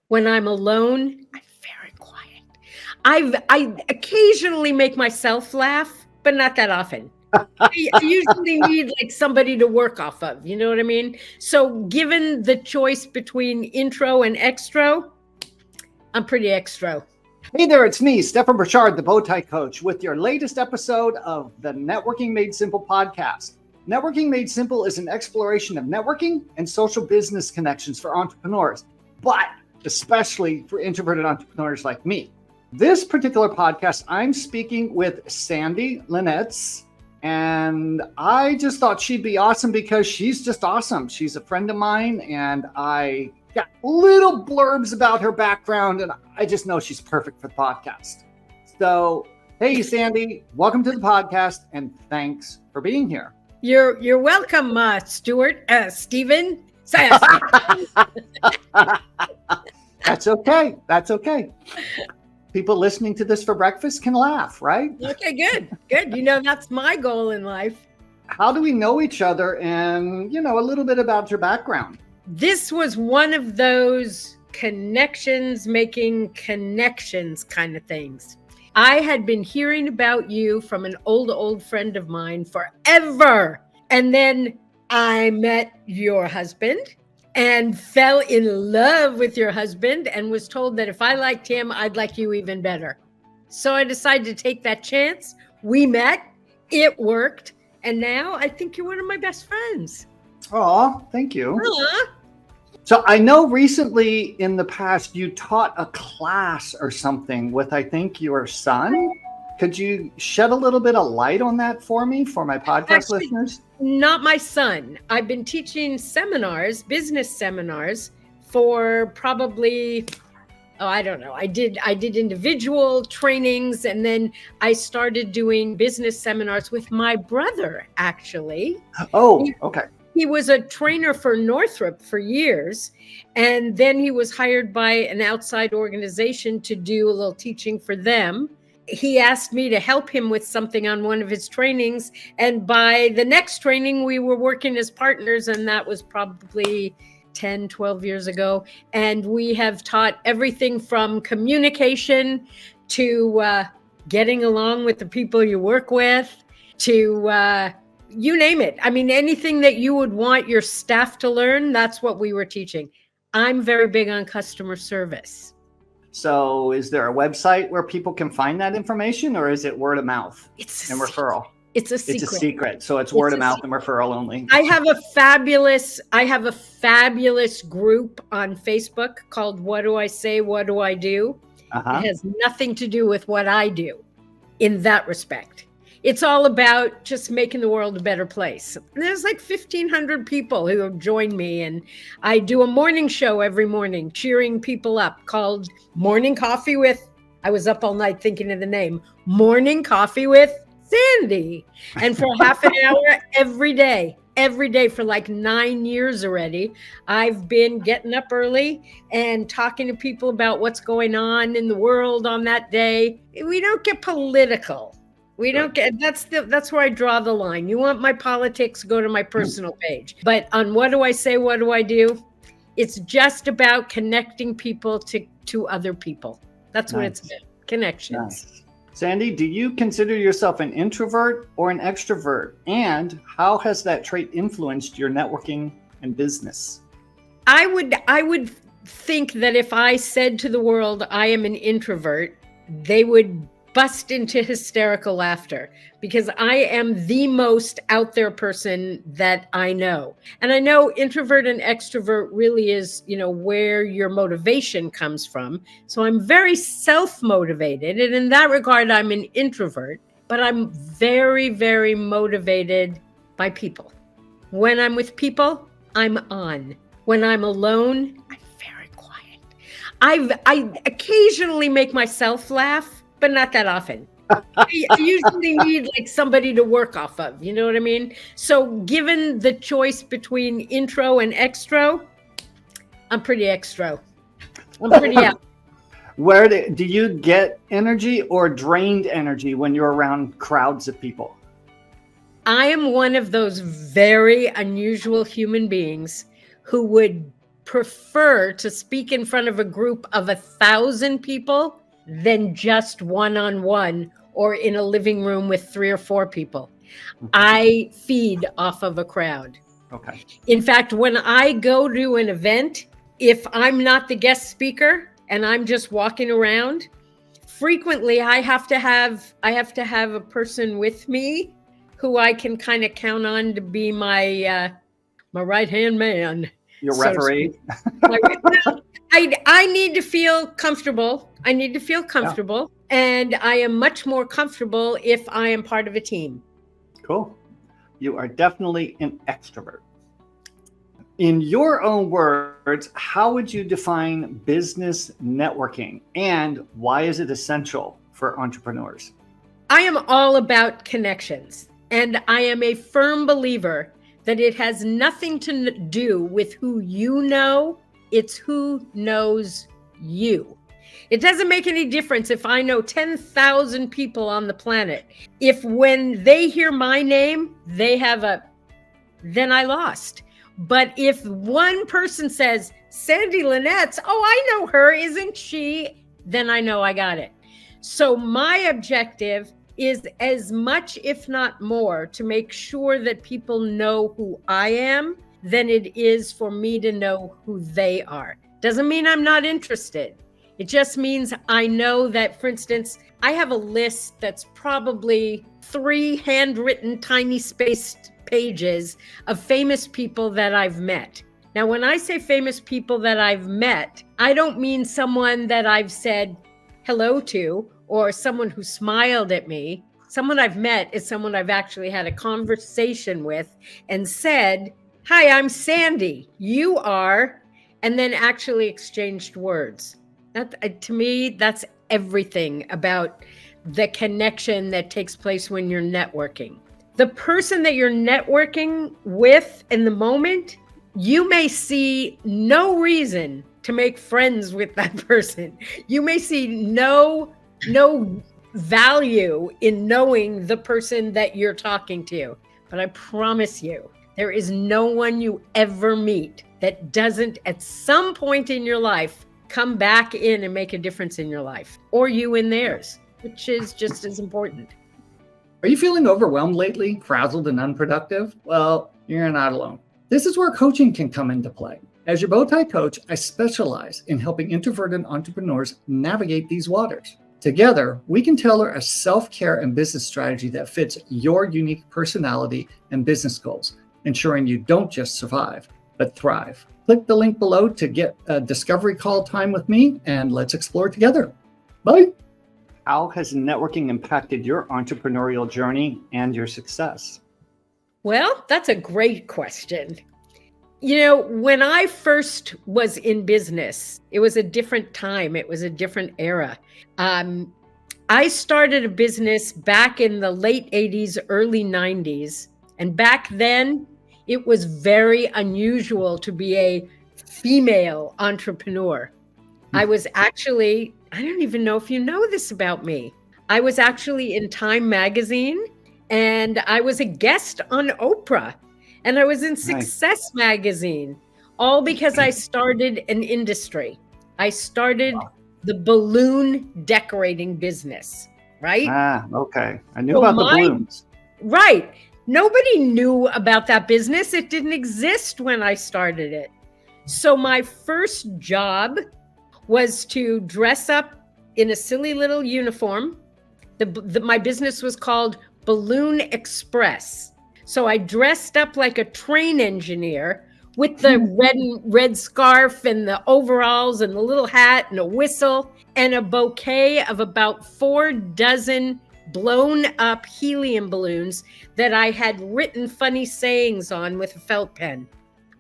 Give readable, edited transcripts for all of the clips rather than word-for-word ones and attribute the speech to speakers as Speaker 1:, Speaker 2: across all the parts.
Speaker 1: When I'm alone, I'm very quiet. I occasionally make myself laugh, but not that often. I usually need like somebody to work off of, you know what I mean? So given the choice between intro and extro, I'm pretty extro.
Speaker 2: Hey there, it's me, Stefan Burchard, the Bowtie Coach, with your latest episode of the Networking Made Simple podcast. Networking Made Simple is an exploration of networking and social business connections for entrepreneurs, but especially for introverted entrepreneurs like me. This particular podcast, I'm speaking with Sandye Linnetz, and I just thought she'd be awesome because she's just awesome. She's a friend of mine, and I got little blurbs about her background, and I just know she's perfect for the podcast. So, hey, Sandye, welcome to the podcast, and thanks for being here.
Speaker 1: You're welcome, Stephen.
Speaker 2: That's okay. That's okay. People listening to this for breakfast can laugh, right?
Speaker 1: Okay, good. You know, that's my goal in life.
Speaker 2: How do we know each other and, a little bit about your background?
Speaker 1: This was one of those connections making connections kind of things. I had been hearing about you from an old friend of mine forever. And then I met your husband and fell in love with your husband and was told that if I liked him, I'd like you even better. So I decided to take that chance. We met, it worked. And now I think you're one of my best friends.
Speaker 2: Oh, thank you. So I know recently in the past you taught a class or something with, I think, your son. Could you shed a little bit of light on that for me, for my podcast listeners?
Speaker 1: Not my son. I've been teaching seminars, business seminars, for probably, I don't know. I did individual trainings, and then I started doing business seminars with my brother, actually.
Speaker 2: Oh, okay.
Speaker 1: He was a trainer for Northrop for years, and then he was hired by an outside organization to do a little teaching for them. He asked me to help him with something on one of his trainings, and by the next training, we were working as partners, and that was probably 10, 12 years ago. And we have taught everything from communication to getting along with the people you work with to you name it. I mean, anything that you would want your staff to learn, that's what we were teaching. I'm very big on customer service.
Speaker 2: So is there a website where people can find that information, or is it word of mouth and referral?
Speaker 1: It's a secret.
Speaker 2: It's a secret. So it's word of mouth and referral only.
Speaker 1: I have a fabulous group on Facebook called What Do I Say, What Do I Do? It has nothing to do with what I do in that respect. It's all about just making the world a better place. There's like 1,500 people who have joined me, and I do a morning show every morning, cheering people up, called Morning Coffee with, I was up all night thinking of the name, Morning Coffee with Sandye. And for half an hour every day for like 9 years already, I've been getting up early and talking to people about what's going on in the world on that day. We don't get political. We don't get, that's where I draw the line. You want my politics, go to my personal page. But on What Do I Say, What Do I Do? It's just about connecting people to other people. That's what it's about, connections.
Speaker 2: Nice. Sandye, do you consider yourself an introvert or an extrovert? And how has that trait influenced your networking and business?
Speaker 1: I would think that if I said to the world, I am an introvert, they would bust into hysterical laughter, because I am the most out there person that I know. And I know introvert and extrovert really is, where your motivation comes from. So I'm very self-motivated. And in that regard, I'm an introvert, but I'm very, very motivated by people. When I'm with people, I'm on. When I'm alone, I'm very quiet. I occasionally make myself laugh, but not that often. I usually need like somebody to work off of, you know what I mean? So given the choice between intro and extro, I'm pretty extro. I'm pretty out.
Speaker 2: Where do you get energy or drained energy when you're around crowds of people?
Speaker 1: I am one of those very unusual human beings who would prefer to speak in front of a group of 1,000 people than just one-on-one or in a living room with 3 or 4 people. I feed off of a crowd.
Speaker 2: Okay.
Speaker 1: In fact, when I go to an event, if I'm not the guest speaker and I'm just walking around, frequently I have to have a person with me who I can kind of count on to be my right-hand man.
Speaker 2: Your referee.
Speaker 1: I need to feel comfortable. And I am much more comfortable if I am part of a team.
Speaker 2: Cool. You are definitely an extrovert. In your own words, how would you define business networking and why is it essential for entrepreneurs?
Speaker 1: I am all about connections, and I am a firm believer that it has nothing to do with who you know, it's who knows you. It doesn't make any difference if I know 10,000 people on the planet. If when they hear my name, then I lost. But if one person says, Sandye Linnetz, oh, I know her, isn't she? Then I know I got it. So my objective is as much, if not more, to make sure that people know who I am than it is for me to know who they are. Doesn't mean I'm not interested. It just means I know that, for instance, I have a list that's probably 3 handwritten, tiny spaced pages of famous people that I've met. Now, when I say famous people that I've met, I don't mean someone that I've said hello to or someone who smiled at me. Someone I've met is someone I've actually had a conversation with and said, hi, I'm Sandye, you are, and then actually exchanged words. That, to me, that's everything about the connection that takes place when you're networking. The person that you're networking with in the moment, you may see no reason to make friends with that person. You may see no value in knowing the person that you're talking to. But I promise you, there is no one you ever meet that doesn't at some point in your life come back in and make a difference in your life, or you in theirs, which is just as important.
Speaker 3: Are you feeling overwhelmed lately, frazzled and unproductive? Well, you're not alone. This is where coaching can come into play. As your Bowtie coach, I specialize in helping introverted entrepreneurs navigate these waters. Together, we can tailor a self-care and business strategy that fits your unique personality and business goals, ensuring you don't just survive, but thrive. Click the link below to get a discovery call time with me, and let's explore together. Bye.
Speaker 2: How has networking impacted your entrepreneurial journey and your success?
Speaker 1: Well, that's a great question. You know, when I first was in business, it was a different time. It was a different era. I started a business back in the late 80s, early 90s. And back then, it was very unusual to be a female entrepreneur. I was actually, I don't even know if you know this about me. I was actually in Time magazine, and I was a guest on Oprah, and I was in Success magazine, all because I started an industry. I started the balloon decorating business, right?
Speaker 2: Okay. I knew about the balloons.
Speaker 1: Right. Nobody knew about that business. It didn't exist when I started it. So my first job was to dress up in a silly little uniform. My business was called Balloon Express. So I dressed up like a train engineer with the red scarf and the overalls and the little hat and a whistle and a bouquet of about 4 dozen blown up helium balloons that I had written funny sayings on with a felt pen.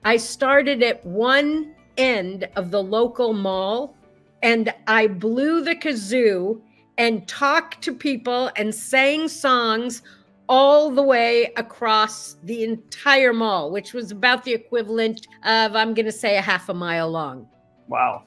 Speaker 1: I started at one end of the local mall, and I blew the kazoo and talked to people and sang songs all the way across the entire mall, which was about the equivalent of, I'm going to say, a half a mile long.
Speaker 2: Wow.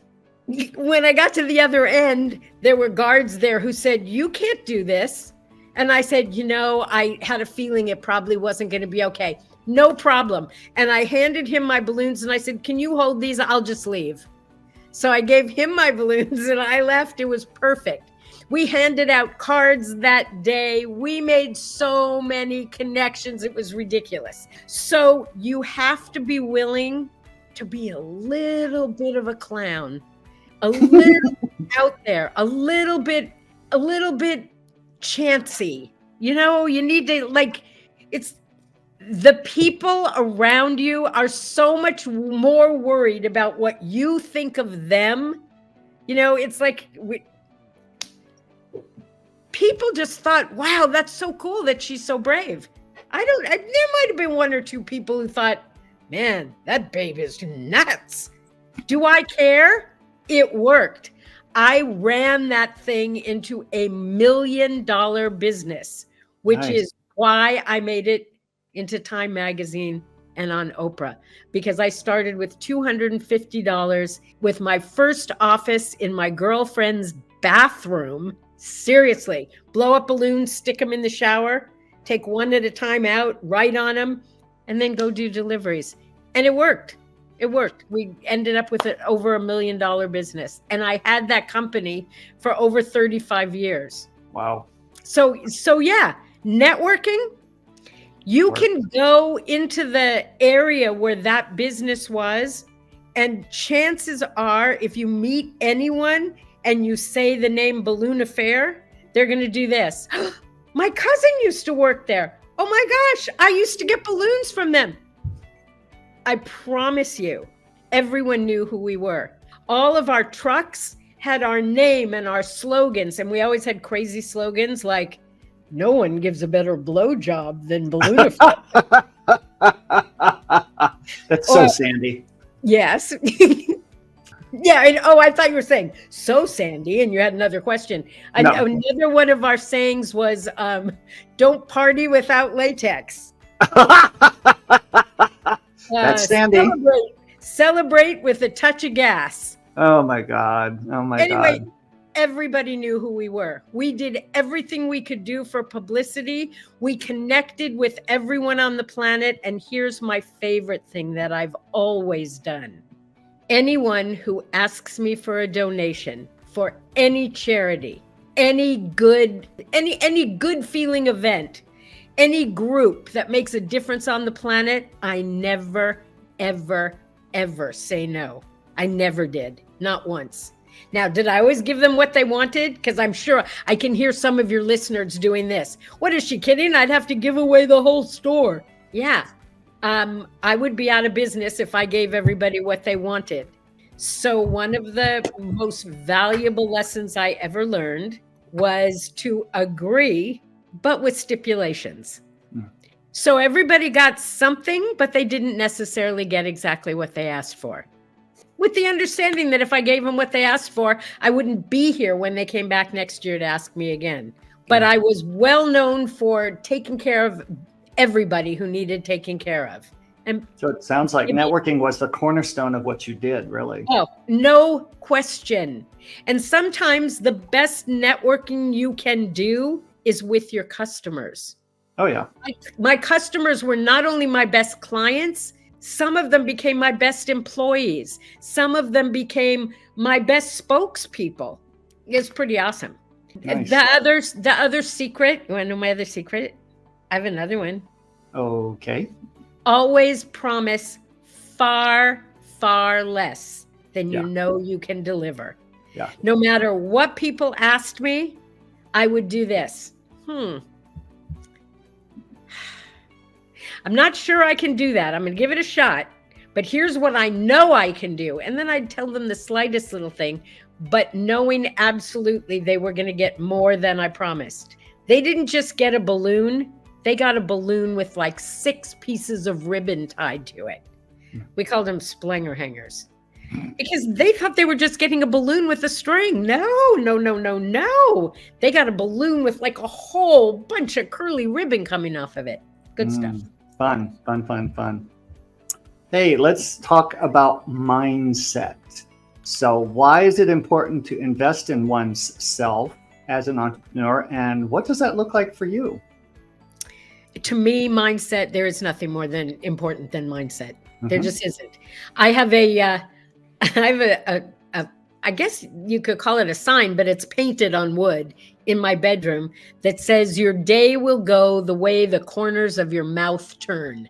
Speaker 1: When I got to the other end, there were guards there who said, you can't do this. And I said, you know, I had a feeling it probably wasn't going to be okay. No problem. And I handed him my balloons and I said, can you hold these? I'll just leave. So I gave him my balloons and I left. It was perfect. We handed out cards that day. We made so many connections. It was ridiculous. So you have to be willing to be a little bit of a clown, a little out there, a little bit chancy. You know, you need to, like, it's the people around you are so much more worried about what you think of them. You know, it's like people just thought, wow, that's so cool that she's so brave. There might have been one or two people who thought, man, that babe is nuts. Do I care? It worked. I ran that thing into $1 million business, which is why I made it into Time Magazine and on Oprah, because I started with $250 with my first office in my girlfriend's bathroom. Seriously, blow up balloons, stick them in the shower, take one at a time out, write on them, and then go do deliveries. And it worked. It worked. We ended up with over $1 million business. And I had that company for over 35 years.
Speaker 2: Wow.
Speaker 1: So yeah, networking, you can go into the area where that business was, and chances are, if you meet anyone and you say the name Balloon Affair, they're going to do this. My cousin used to work there. Oh my gosh, I used to get balloons from them. I promise you, everyone knew who we were. All of our trucks had our name and our slogans, and we always had crazy slogans like, no one gives a better blowjob than Balloon Affair.
Speaker 2: That's so Sandy.
Speaker 1: Yes. Yeah. And, I thought you were saying, so Sandy, and you had another question.
Speaker 2: No.
Speaker 1: Another one of our sayings was, don't party without latex.
Speaker 2: That's Sandy.
Speaker 1: Celebrate with a touch of gas.
Speaker 2: Oh my God.
Speaker 1: Anyway, everybody knew who we were. We did everything we could do for publicity. We connected with everyone on the planet. And here's my favorite thing that I've always done. Anyone who asks me for a donation for any charity, any good feeling event, any group that makes a difference on the planet, I never, ever, ever say no. I never did. Not once. Now, did I always give them what they wanted? Because I'm sure I can hear some of your listeners doing this. What, is she kidding? I'd have to give away the whole store. Yeah. I would be out of business if I gave everybody what they wanted. So one of the most valuable lessons I ever learned was to agree, but with stipulations. So everybody got something, but they didn't necessarily get exactly what they asked for. With the understanding that if I gave them what they asked for, I wouldn't be here when they came back next year to ask me again. But I was well known for taking care of everybody who needed taking care of. And
Speaker 2: so it sounds like networking was the cornerstone of what you did, really.
Speaker 1: Oh, no question. And sometimes the best networking you can do is with your customers.
Speaker 2: Oh, yeah.
Speaker 1: My customers were not only my best clients, some of them became my best employees. Some of them became my best spokespeople. It's pretty awesome. Nice. The other secret, you want to know my other secret? I have another one.
Speaker 2: Okay.
Speaker 1: Always promise far, far less than you know you can deliver.
Speaker 2: Yeah.
Speaker 1: No matter what people asked me, I would do this. I'm not sure I can do that. I'm going to give it a shot, but here's what I know I can do. And then I'd tell them the slightest little thing, but knowing absolutely they were going to get more than I promised. They didn't just get a balloon. They got a balloon with like 6 pieces of ribbon tied to it. We called them splinger hangers because they thought they were just getting a balloon with a string. No. They got a balloon with like a whole bunch of curly ribbon coming off of it. Good stuff.
Speaker 2: Fun. Hey, let's talk about mindset. So why is it important to invest in one's self as an entrepreneur? And what does that look like for you?
Speaker 1: to me, mindset, there is nothing more than important than mindset. There just isn't. I have a I guess you could call it a sign, but it's painted on wood in my bedroom that says, your day will go the way the corners of your mouth turn.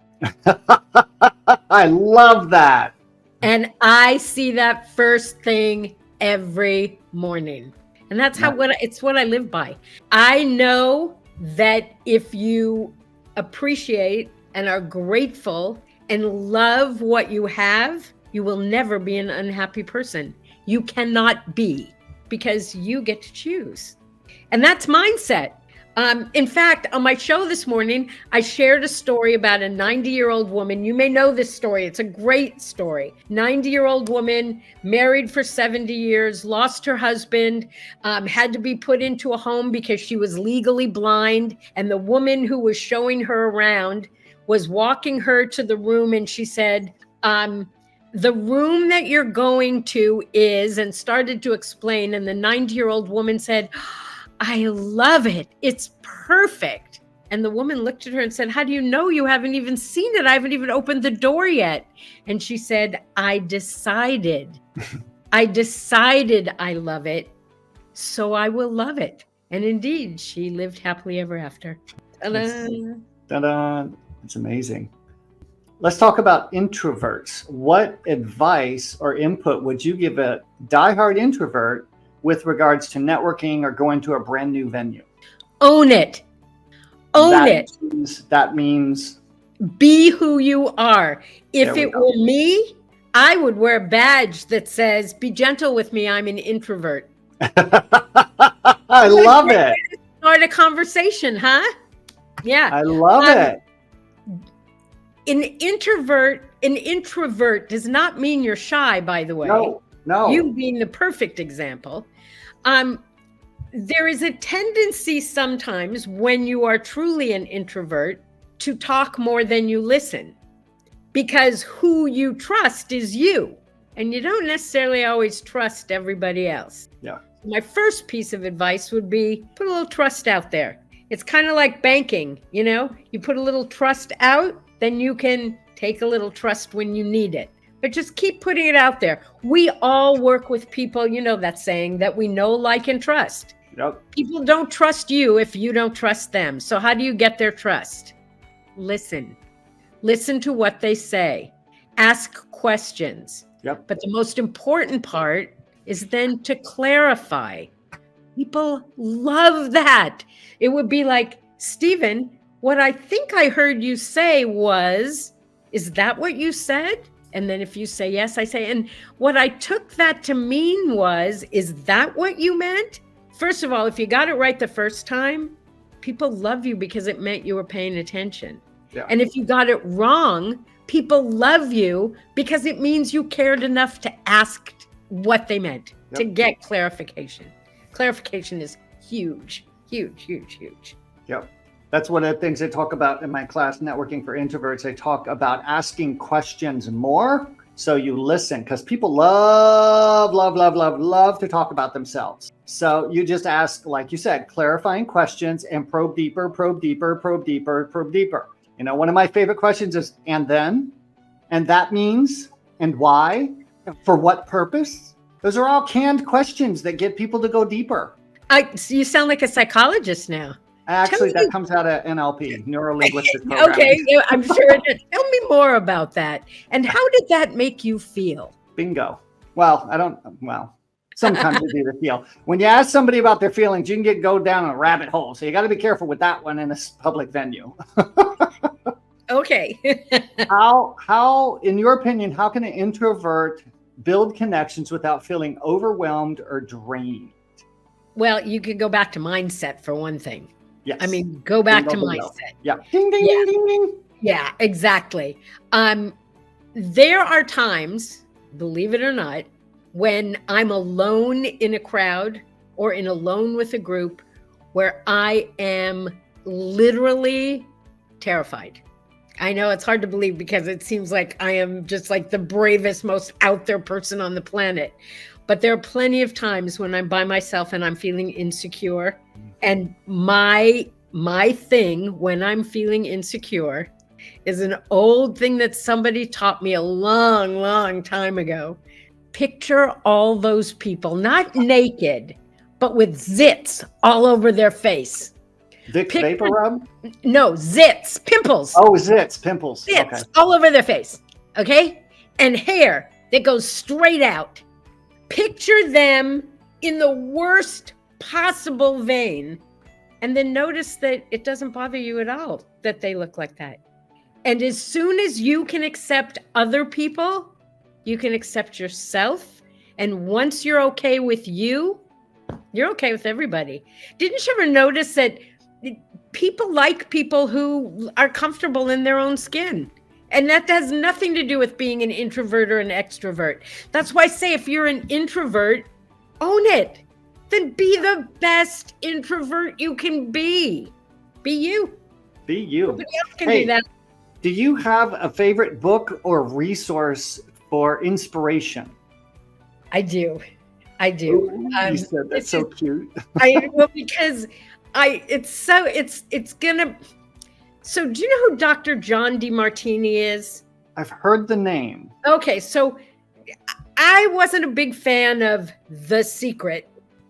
Speaker 2: I love that.
Speaker 1: And I see that first thing every morning. And that's it's what I live by. I know that if you appreciate and are grateful and love what you have, you will never be an unhappy person. You cannot be, because you get to choose. And that's mindset. In fact, on my show this morning, I shared a story about a 90-year-old woman. You may know this story. It's a great story. 90-year-old woman, married for 70 years, lost her husband, had to be put into a home because she was legally blind. And the woman who was showing her around was walking her to the room, and she said, the room that you're going to is, and started to explain. And the 90-year-old woman said, I love it. It's perfect. And the woman looked at her and said, how do you know? You haven't even seen it. I haven't even opened the door yet. And she said, I decided I love it, so I will love it. And indeed, she lived happily ever after.
Speaker 2: Ta-da. It's amazing. Let's talk about introverts. What advice or input would you give a diehard introvert with regards to networking or going to a brand new venue?
Speaker 1: Own it.
Speaker 2: That means
Speaker 1: be who you are. If it were me, I would wear a badge that says, be gentle with me, I'm an introvert.
Speaker 2: I love it.
Speaker 1: Start a conversation, huh? Yeah.
Speaker 2: I love it.
Speaker 1: An introvert does not mean you're shy, by the way.
Speaker 2: No.
Speaker 1: You being the perfect example. There is a tendency sometimes when you are truly an introvert to talk more than you listen, because who you trust is you, and you don't necessarily always trust everybody else.
Speaker 2: Yeah.
Speaker 1: My first piece of advice would be put a little trust out there. It's kind of like banking, you put a little trust out, then you can take a little trust when you need it. But just keep putting it out there. We all work with people, that saying, that we know, like, and trust.
Speaker 2: Yep.
Speaker 1: People don't trust you if you don't trust them. So how do you get their trust? Listen. Listen to what they say. Ask questions.
Speaker 2: Yep.
Speaker 1: But the most important part is then to clarify. People love that. It would be like, Stephen, what I think I heard you say was, is that what you said? And then if you say yes, I say, and what I took that to mean was, is that what you meant? First of all, if you got it right the first time, people love you because it meant you were paying attention.
Speaker 2: Yeah.
Speaker 1: And if you got it wrong, people love you because it means you cared enough to ask what they meant, to get clarification. Clarification is huge, huge, huge, huge.
Speaker 2: Yep. That's one of the things I talk about in my class, Networking for Introverts. I talk about asking questions more so you listen, because people love to talk about themselves. So you just ask, like you said, clarifying questions and probe deeper. One of my favorite questions is, and then? And that means? And why? For what purpose? Those are all canned questions that get people to go deeper.
Speaker 1: You sound like a psychologist now.
Speaker 2: Actually, that comes out of NLP, neuro-linguistic programming.
Speaker 1: Okay, I'm sure it is. Tell me more about that. And how did that make you feel?
Speaker 2: Bingo. Well, sometimes it either feel. When you ask somebody about their feelings, you can go down a rabbit hole. So you got to be careful with that one in a public venue.
Speaker 1: Okay.
Speaker 2: How, in your opinion, how can an introvert build connections without feeling overwhelmed or drained?
Speaker 1: Well, you could go back to mindset for one thing.
Speaker 2: Yes.
Speaker 1: I mean, go back to mindset.
Speaker 2: Yeah. Ding, ding, ding, ding, ding.
Speaker 1: Yeah, exactly. There are times, believe it or not, when I'm alone in a crowd or alone with a group where I am literally terrified. I know it's hard to believe because it seems like I am just like the bravest, most out there person on the planet. But there are plenty of times when I'm by myself and I'm feeling insecure, and my My thing when I'm feeling insecure is an old thing that somebody taught me a long, long time ago. Picture all those people, not naked, but with zits all over their face.
Speaker 2: Vicks Vapor Rub?
Speaker 1: No, zits, pimples.
Speaker 2: Oh, zits, pimples.
Speaker 1: Zits
Speaker 2: Okay.
Speaker 1: all over their face, okay? And hair that goes straight out. Picture them in the worst possible vein, and then notice that it doesn't bother you at all that they look like that. And as soon as you can accept other people, you can accept yourself. And once you're okay with you, you're okay with everybody. Didn't you ever notice that people like people who are comfortable in their own skin? And that has nothing to do with being an introvert or an extrovert. That's why I say if you're an introvert, own it. Then be the best introvert you can be. Be you.
Speaker 2: Be you.
Speaker 1: Nobody else can do that.
Speaker 2: Do you have a favorite book or resource for inspiration?
Speaker 1: I do.
Speaker 2: Ooh, you said that's so cute.
Speaker 1: Because it's gonna. So do you know who Dr. John DeMartini is?
Speaker 2: I've heard the name.
Speaker 1: Okay, so I wasn't a big fan of The Secret.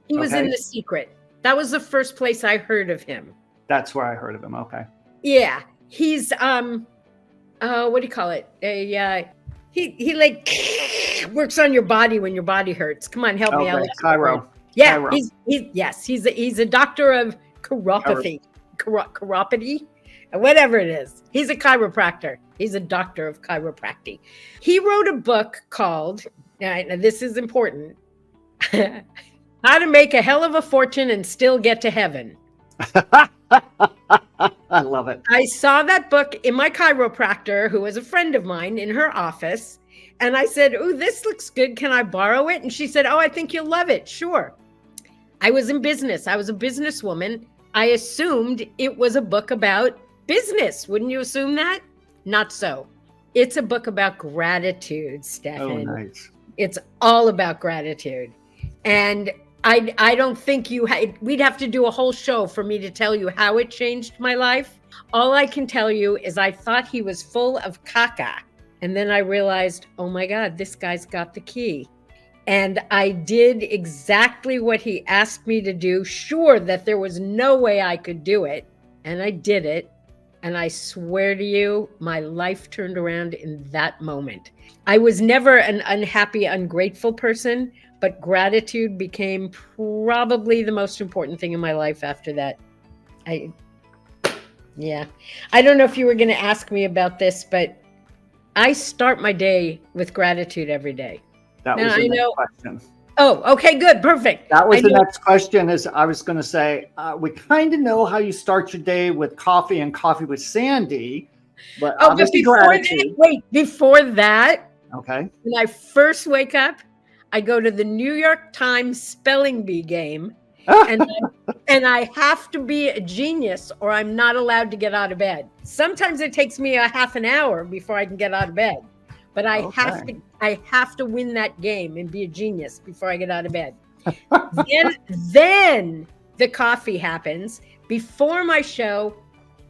Speaker 1: He was in The Secret. That was the first place I heard of him.
Speaker 2: That's where I heard of him. Okay.
Speaker 1: Yeah, he's what do you call it? He like works on your body when your body hurts. Come on, help me out.
Speaker 2: Chiro.
Speaker 1: Yeah,
Speaker 2: Chiro.
Speaker 1: he's a doctor of chiropathy, chiropathy, whatever it is. He's a chiropractor. He's a doctor of chiropractic. He wrote a book called, now this is important, How to Make a Hell of a Fortune and Still Get to Heaven.
Speaker 2: I love it.
Speaker 1: I saw that book in my chiropractor, who was a friend of mine, in her office. And I said, "Oh, this looks good. Can I borrow it?" And she said, "Oh, I think you'll love it." Sure. I was in business. I was a businesswoman. I assumed it was a book about business. Wouldn't you assume that? Not so. It's a book about gratitude, Stefan.
Speaker 2: Oh, nice.
Speaker 1: It's all about gratitude. And I don't think we'd have to do a whole show for me to tell you how it changed my life. All I can tell you is I thought he was full of caca. And then I realized, oh my God, this guy's got the key. And I did exactly what he asked me to do, sure that there was no way I could do it. And I did it. And I swear to you, my life turned around in that moment. I was never an unhappy, ungrateful person, but gratitude became probably the most important thing in my life after that. I don't know if you were going to ask me about this, but I start my day with gratitude every day.
Speaker 2: That was the next question.
Speaker 1: Oh, okay, good, perfect.
Speaker 2: That was the next question. Is I was going to say, we kind of know how you start your day with coffee and coffee with Sandy, but obviously gratitude.
Speaker 1: Before that,
Speaker 2: okay.
Speaker 1: When I first wake up, I go to the New York Times spelling bee game, and I have to be a genius or I'm not allowed to get out of bed. Sometimes it takes me a half an hour before I can get out of bed, but I have to win that game and be a genius before I get out of bed. then the coffee happens. Before my show,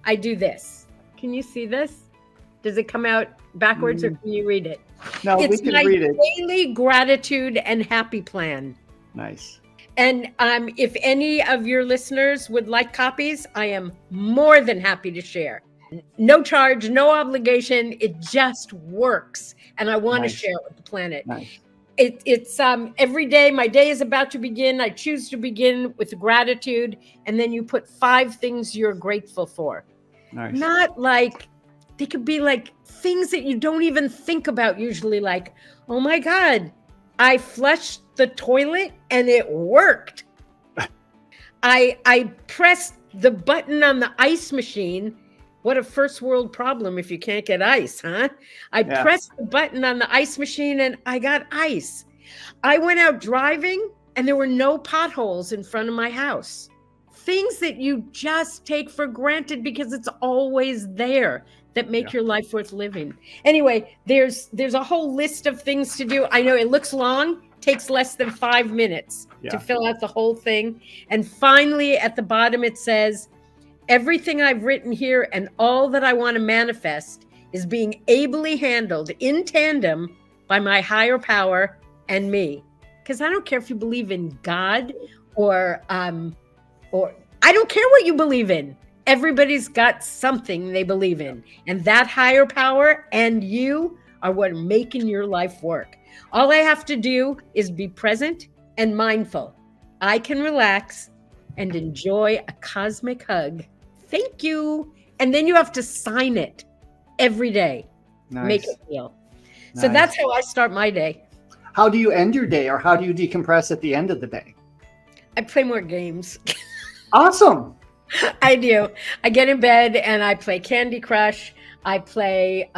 Speaker 1: I do this. Can you see this? Does it come out backwards or can you read it?
Speaker 2: No, we can read it.
Speaker 1: It's my daily gratitude and happy plan.
Speaker 2: Nice.
Speaker 1: And if any of your listeners would like copies, I am more than happy to share. No charge, no obligation. It just works. And I want to share it with the planet.
Speaker 2: Nice.
Speaker 1: It's every day, my day is about to begin. I choose to begin with gratitude. And then you put 5 things you're grateful for.
Speaker 2: Nice.
Speaker 1: Not like, they could be like things that you don't even think about usually, like, oh my God, I flushed the toilet and it worked. I pressed the button on the ice machine. What a first world problem if you can't get ice, huh? I pressed the button on the ice machine and I got ice. I went out driving and there were no potholes in front of my house. Things that you just take for granted because it's always there that make your life worth living. Anyway, there's a whole list of things to do. I know it looks long, takes less than 5 minutes to fill out the whole thing. And finally, at the bottom, it says, everything I've written here and all that I want to manifest is being ably handled in tandem by my higher power and me. Because I don't care if you believe in God or I don't care what you believe in. Everybody's got something they believe in. And that higher power and you are what are making your life work. All I have to do is be present and mindful. I can relax and enjoy a cosmic hug. Thank you. And then you have to sign it every day.
Speaker 2: Nice.
Speaker 1: Make it real.
Speaker 2: Nice.
Speaker 1: So that's how I start my day.
Speaker 2: How do you end your day, or how do you decompress at the end of the day?
Speaker 1: I play more games.
Speaker 2: Awesome.
Speaker 1: I do. I get in bed and I play Candy Crush. I play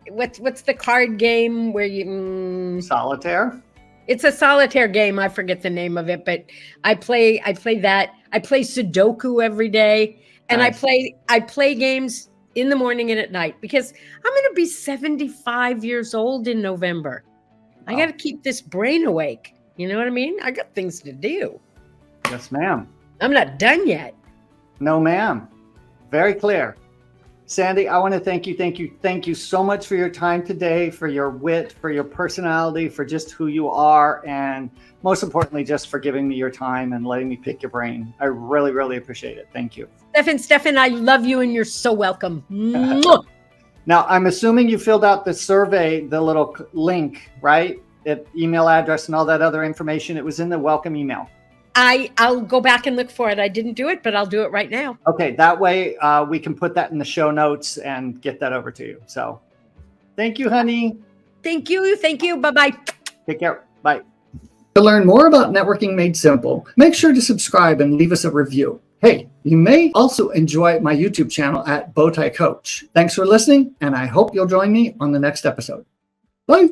Speaker 1: what's the card game where you
Speaker 2: Solitaire?
Speaker 1: It's a solitaire game. I forget the name of it, but I play that. I play Sudoku every day, and
Speaker 2: Nice.
Speaker 1: I play games in the morning and at night because I'm going to be 75 years old in November. I got to keep this brain awake. You know what I mean? I got things to do.
Speaker 2: Yes, ma'am.
Speaker 1: I'm not done yet.
Speaker 2: No, ma'am. Very clear. Sandye, I want to thank you so much for your time today, for your wit, for your personality, for just who you are, and most importantly, just for giving me your time and letting me pick your brain. I really, really appreciate it. Thank you.
Speaker 1: Stefan, I love you and you're so welcome.
Speaker 2: Now, I'm assuming you filled out the survey, the little link, right? The email address and all that other information. It was in the welcome email.
Speaker 1: I'll go back and look for it. I didn't do it, but I'll do it right now.
Speaker 2: Okay, that way we can put that in the show notes and get that over to you. So thank you, honey.
Speaker 1: Thank you. Bye-bye.
Speaker 2: Take care. Bye.
Speaker 3: To learn more about Networking Made Simple, make sure to subscribe and leave us a review. Hey, you may also enjoy my YouTube channel at Bowtie Coach. Thanks for listening, and I hope you'll join me on the next episode. Bye.